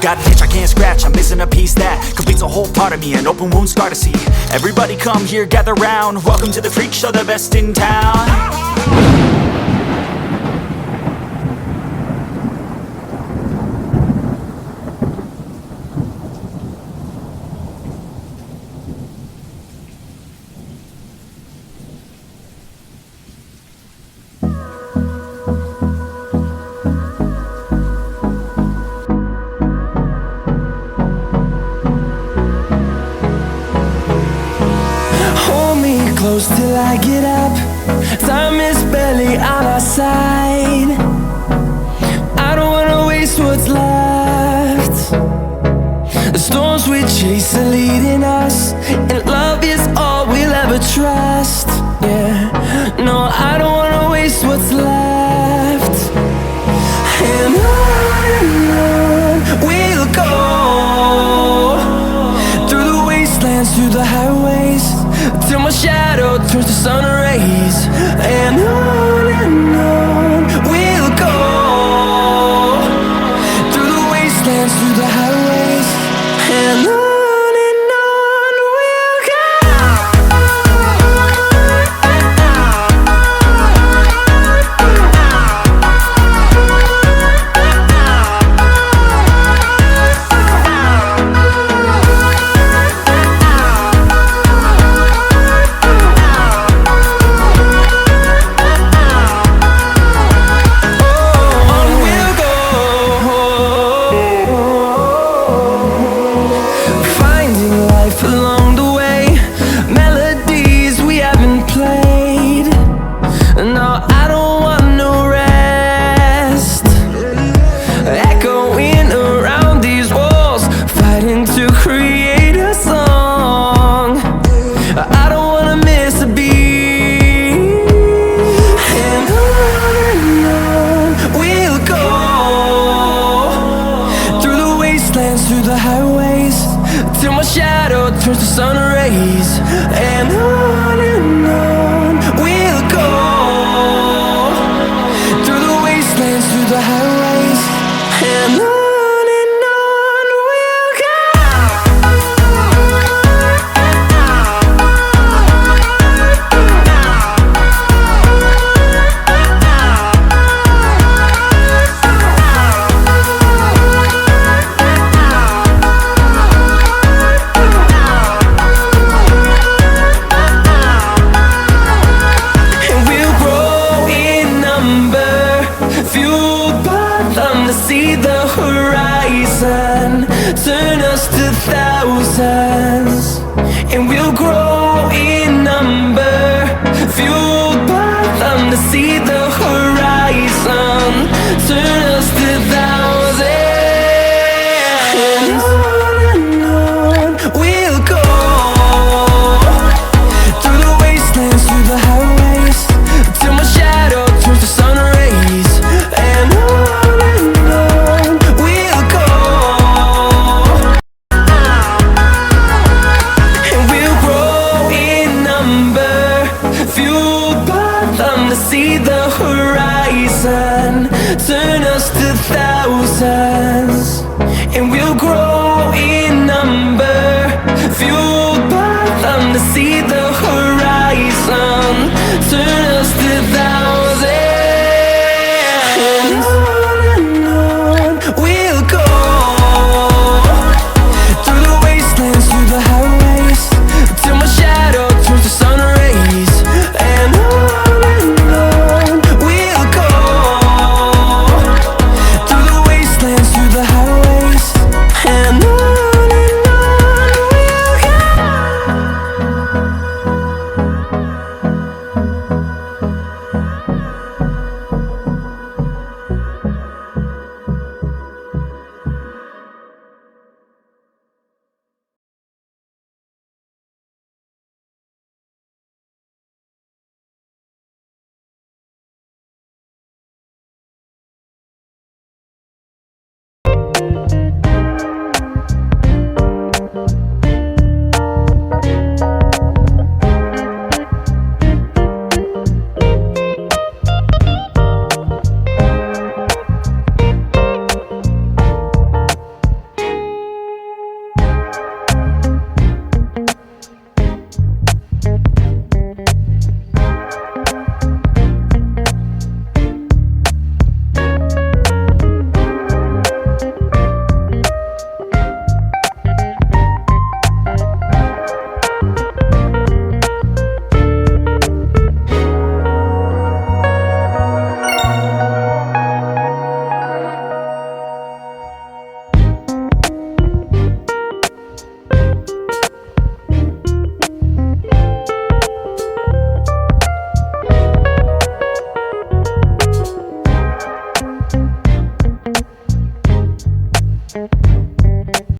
got an itch I can't scratch, I'm missing a piece that completes a whole part of me, an open wound scar to see. Everybody come here, gather round, welcome to the freak show, the best in town. Close till I get up, time is barely on our side. I don't wanna waste what's left. The storms we chase are leading us, and love is all we'll ever trust. Yeah, no, I don't wanna waste what's left. And on we'll go, through the wastelands, through the highways, till my shadow turns to sun rays. And on we'll go, through the wastelands, through the highways, and on we'll go. Through the highways, till my shadow turns to sun rays. And on we'll go, through the wastelands, through the highways, and on we'll go. See the horizon turn us to thousands, and we'll grow in number, fuel